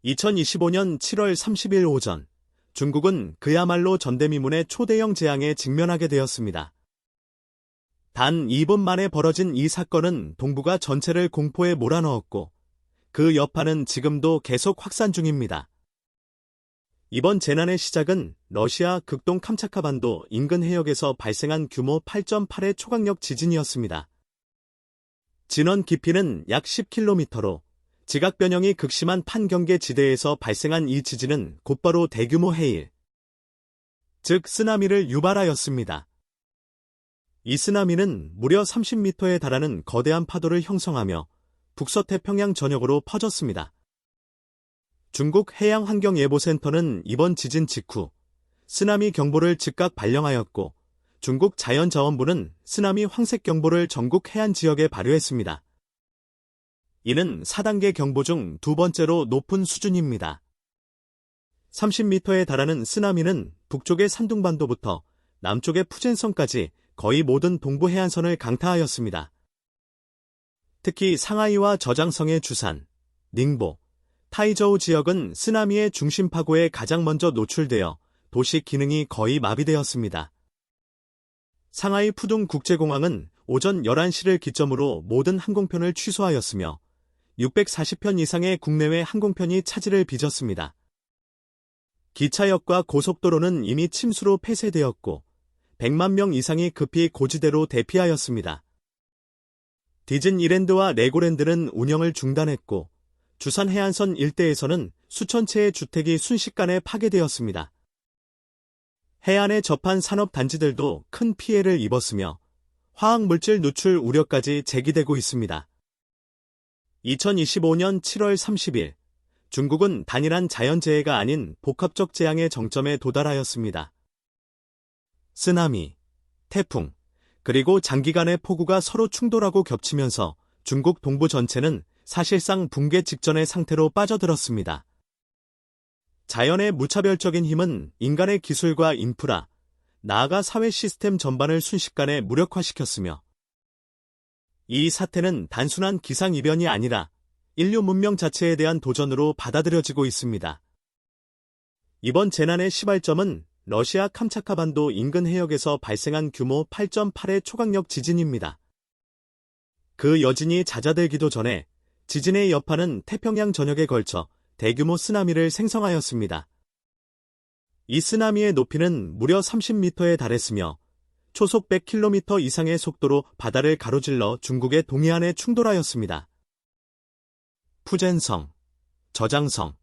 2025년 7월 30일 오전, 중국은 그야말로 전대미문의 초대형 재앙에 직면하게 되었습니다. 단 2분 만에 벌어진 이 사건은 동북아 전체를 공포에 몰아넣었고, 그 여파는 지금도 계속 확산 중입니다. 이번 재난의 시작은 러시아 극동 캄차카반도 인근 해역에서 발생한 규모 8.8의 초강력 지진이었습니다. 진원 깊이는 약 10km로 지각 변형이 극심한 판경계 지대에서 발생한 이 지진은 곧바로 대규모 해일, 즉 쓰나미를 유발하였습니다. 이 쓰나미는 무려 30m에 달하는 거대한 파도를 형성하며 북서태평양 전역으로 퍼졌습니다. 중국 해양환경예보센터는 이번 지진 직후 쓰나미 경보를 즉각 발령하였고, 중국 자연자원부는 쓰나미 황색경보를 전국 해안 지역에 발효했습니다. 이는 4단계 경보 중 두 번째로 높은 수준입니다. 30m에 달하는 쓰나미는 북쪽의 산둥반도부터 남쪽의 푸젠성까지 거의 모든 동부 해안선을 강타하였습니다. 특히 상하이와 저장성의 주산, 닝보, 타이저우 지역은 쓰나미의 중심 파고에 가장 먼저 노출되어 도시 기능이 거의 마비되었습니다. 상하이 푸둥 국제공항은 오전 11시를 기점으로 모든 항공편을 취소하였으며 640편 이상의 국내외 항공편이 차질을 빚었습니다. 기차역과 고속도로는 이미 침수로 폐쇄되었고 100만 명 이상이 급히 고지대로 대피하였습니다. 디즈니랜드와 레고랜드는 운영을 중단했고, 주산 해안선 일대에서는 수천 채의 주택이 순식간에 파괴되었습니다. 해안에 접한 산업단지들도 큰 피해를 입었으며 화학물질 누출 우려까지 제기되고 있습니다. 2025년 7월 30일, 중국은 단일한 자연재해가 아닌 복합적 재앙의 정점에 도달하였습니다. 쓰나미, 태풍, 그리고 장기간의 폭우가 서로 충돌하고 겹치면서 중국 동부 전체는 사실상 붕괴 직전의 상태로 빠져들었습니다. 자연의 무차별적인 힘은 인간의 기술과 인프라, 나아가 사회 시스템 전반을 순식간에 무력화시켰으며, 이 사태는 단순한 기상이변이 아니라 인류 문명 자체에 대한 도전으로 받아들여지고 있습니다. 이번 재난의 시발점은 러시아 캄차카반도 인근 해역에서 발생한 규모 8.8의 초강력 지진입니다. 그 여진이 잦아들기도 전에 지진의 여파는 태평양 전역에 걸쳐 대규모 쓰나미를 생성하였습니다. 이 쓰나미의 높이는 무려 30m에 달했으며 초속 100km 이상의 속도로 바다를 가로질러 중국의 동해안에 충돌하였습니다. 푸젠성, 저장성,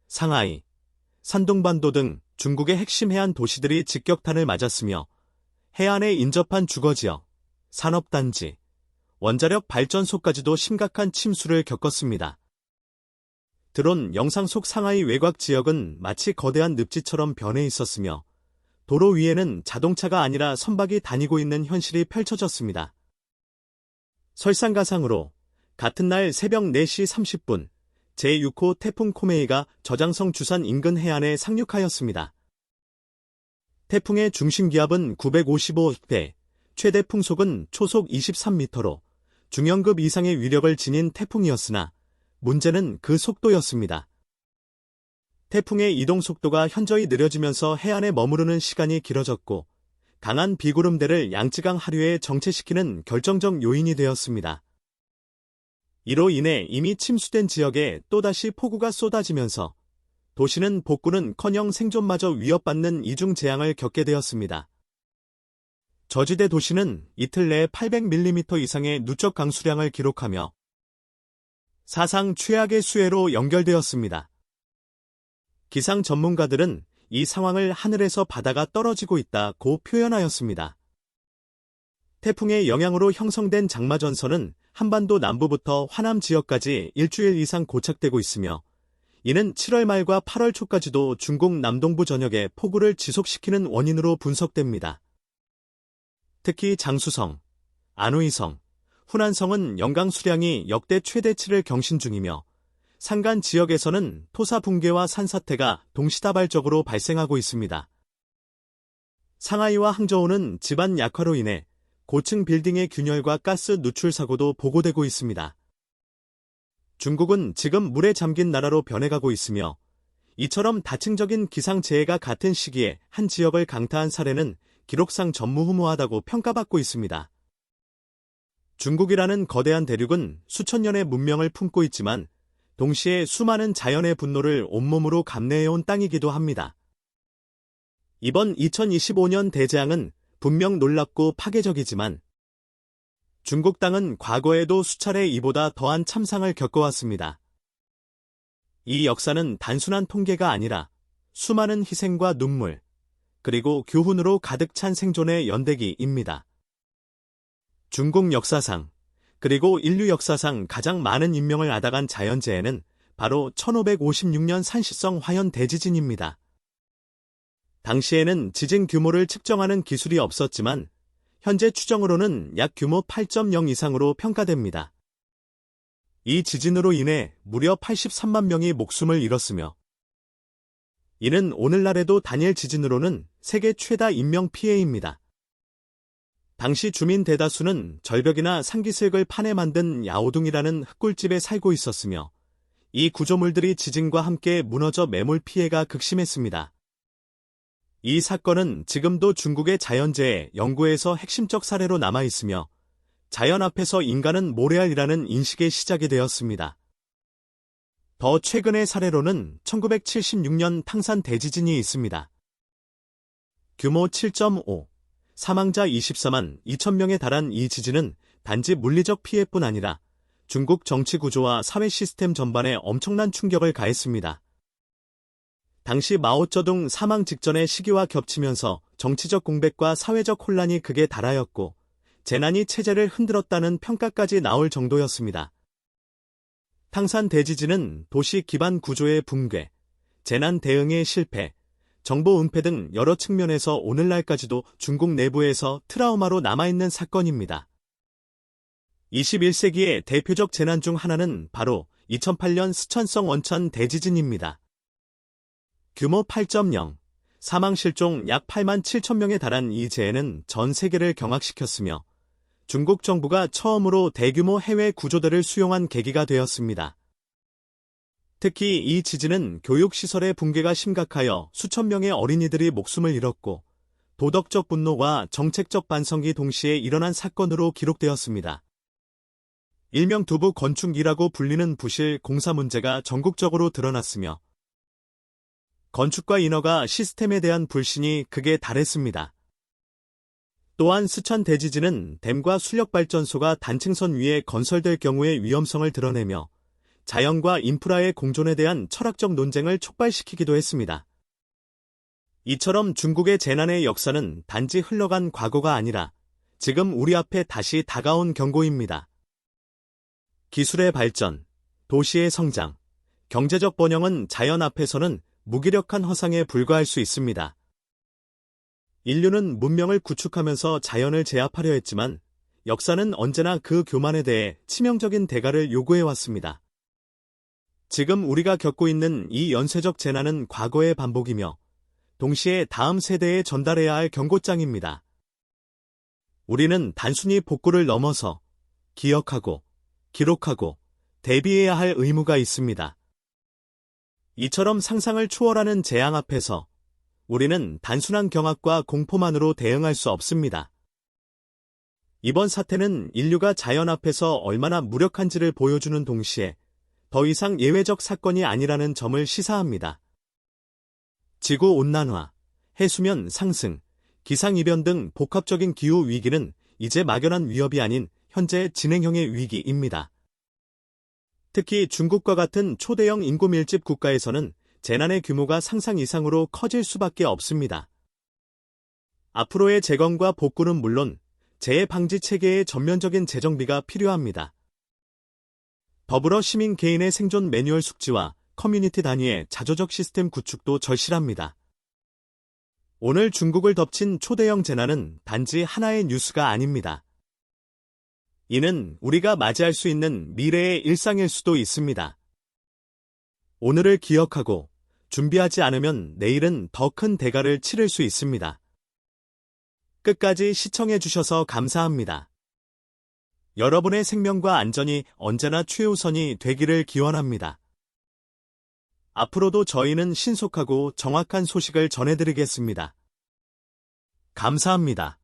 상하이, 산둥반도 등 중국의 핵심 해안 도시들이 직격탄을 맞았으며 해안에 인접한 주거지역, 산업단지, 원자력 발전소까지도 심각한 침수를 겪었습니다. 드론 영상 속 상하이 외곽 지역은 마치 거대한 늪지처럼 변해 있었으며 도로 위에는 자동차가 아니라 선박이 다니고 있는 현실이 펼쳐졌습니다. 설상가상으로 같은 날 새벽 4시 30분 제6호 태풍 코메이가 저장성 주산 인근 해안에 상륙하였습니다. 태풍의 중심 기압은 955배, 최대 풍속은 초속 23m로 중형급 이상의 위력을 지닌 태풍이었으나 문제는 그 속도였습니다. 태풍의 이동 속도가 현저히 느려지면서 해안에 머무르는 시간이 길어졌고 강한 비구름대를 양쯔강 하류에 정체시키는 결정적 요인이 되었습니다. 이로 인해 이미 침수된 지역에 또다시 폭우가 쏟아지면서 도시는 복구는커녕 생존마저 위협받는 이중 재앙을 겪게 되었습니다. 저지대 도시는 이틀 내에 800mm 이상의 누적 강수량을 기록하며 사상 최악의 수해로 연결되었습니다. 기상 전문가들은 이 상황을 하늘에서 바다가 떨어지고 있다고 표현하였습니다. 태풍의 영향으로 형성된 장마전선은 한반도 남부부터 화남 지역까지 일주일 이상 고착되고 있으며 이는 7월 말과 8월 초까지도 중국 남동부 전역에 폭우를 지속시키는 원인으로 분석됩니다. 특히 장수성, 안후이성, 후난성은 영강 수량이 역대 최대치를 경신 중이며 산간 지역에서는 토사 붕괴와 산사태가 동시다발적으로 발생하고 있습니다. 상하이와 항저우는 지반 약화로 인해 고층 빌딩의 균열과 가스 누출 사고도 보고되고 있습니다. 중국은 지금 물에 잠긴 나라로 변해가고 있으며 이처럼 다층적인 기상재해가 같은 시기에 한 지역을 강타한 사례는 기록상 전무후무하다고 평가받고 있습니다. 중국이라는 거대한 대륙은 수천 년의 문명을 품고 있지만 동시에 수많은 자연의 분노를 온몸으로 감내해온 땅이기도 합니다. 이번 2025년 대재앙은 분명 놀랍고 파괴적이지만 중국 땅은 과거에도 수차례 이보다 더한 참상을 겪어왔습니다. 이 역사는 단순한 통계가 아니라 수많은 희생과 눈물, 그리고 교훈으로 가득 찬 생존의 연대기입니다. 중국 역사상, 그리고 인류 역사상 가장 많은 인명을 앗아간 자연재해는 바로 1556년 산시성 화현 대지진입니다. 당시에는 지진 규모를 측정하는 기술이 없었지만 현재 추정으로는 약 규모 8.0 이상으로 평가됩니다. 이 지진으로 인해 무려 83만 명이 목숨을 잃었으며 이는 오늘날에도 단일 지진으로는 세계 최다 인명피해입니다. 당시 주민 대다수는 절벽이나 산기슭을 파내 만든 야오둥이라는 흙굴집에 살고 있었으며 이 구조물들이 지진과 함께 무너져 매몰 피해가 극심했습니다. 이 사건은 지금도 중국의 자연재해 연구에서 핵심적 사례로 남아있으며 자연 앞에서 인간은 모래알이라는 인식의 시작이 되었습니다. 더 최근의 사례로는 1976년 탕산 대지진이 있습니다. 규모 7.5, 사망자 24만 2천 명에 달한 이 지진은 단지 물리적 피해뿐 아니라 중국 정치 구조와 사회 시스템 전반에 엄청난 충격을 가했습니다. 당시 마오쩌둥 사망 직전의 시기와 겹치면서 정치적 공백과 사회적 혼란이 극에 달하였고 재난이 체제를 흔들었다는 평가까지 나올 정도였습니다. 탕산 대지진은 도시 기반 구조의 붕괴, 재난 대응의 실패, 정보 은폐 등 여러 측면에서 오늘날까지도 중국 내부에서 트라우마로 남아있는 사건입니다. 21세기의 대표적 재난 중 하나는 바로 2008년 스촨성 원천 대지진입니다. 규모 8.0, 사망 실종 약 8만 7천 명에 달한 이 재해는 전 세계를 경악시켰으며 중국 정부가 처음으로 대규모 해외 구조대를 수용한 계기가 되었습니다. 특히 이 지진은 교육시설의 붕괴가 심각하여 수천 명의 어린이들이 목숨을 잃었고 도덕적 분노와 정책적 반성이 동시에 일어난 사건으로 기록되었습니다. 일명 두부 건축이라고 불리는 부실 공사 문제가 전국적으로 드러났으며 건축가 인허가 시스템에 대한 불신이 극에 달했습니다. 또한 스촨 대지진은 댐과 수력발전소가 단층선 위에 건설될 경우의 위험성을 드러내며 자연과 인프라의 공존에 대한 철학적 논쟁을 촉발시키기도 했습니다. 이처럼 중국의 재난의 역사는 단지 흘러간 과거가 아니라 지금 우리 앞에 다시 다가온 경고입니다. 기술의 발전, 도시의 성장, 경제적 번영은 자연 앞에서는 무기력한 허상에 불과할 수 있습니다. 인류는 문명을 구축하면서 자연을 제압하려 했지만 역사는 언제나 그 교만에 대해 치명적인 대가를 요구해왔습니다. 지금 우리가 겪고 있는 이 연쇄적 재난은 과거의 반복이며 동시에 다음 세대에 전달해야 할 경고장입니다. 우리는 단순히 복구를 넘어서 기억하고 기록하고 대비해야 할 의무가 있습니다. 이처럼 상상을 초월하는 재앙 앞에서 우리는 단순한 경악과 공포만으로 대응할 수 없습니다. 이번 사태는 인류가 자연 앞에서 얼마나 무력한지를 보여주는 동시에 더 이상 예외적 사건이 아니라는 점을 시사합니다. 지구온난화, 해수면 상승, 기상이변 등 복합적인 기후 위기는 이제 막연한 위협이 아닌 현재 진행형의 위기입니다. 특히 중국과 같은 초대형 인구 밀집 국가에서는 재난의 규모가 상상 이상으로 커질 수밖에 없습니다. 앞으로의 재건과 복구는 물론 재해 방지 체계의 전면적인 재정비가 필요합니다. 더불어 시민 개인의 생존 매뉴얼 숙지와 커뮤니티 단위의 자조적 시스템 구축도 절실합니다. 오늘 중국을 덮친 초대형 재난은 단지 하나의 뉴스가 아닙니다. 이는 우리가 맞이할 수 있는 미래의 일상일 수도 있습니다. 오늘을 기억하고 준비하지 않으면 내일은 더 큰 대가를 치를 수 있습니다. 끝까지 시청해 주셔서 감사합니다. 여러분의 생명과 안전이 언제나 최우선이 되기를 기원합니다. 앞으로도 저희는 신속하고 정확한 소식을 전해드리겠습니다. 감사합니다.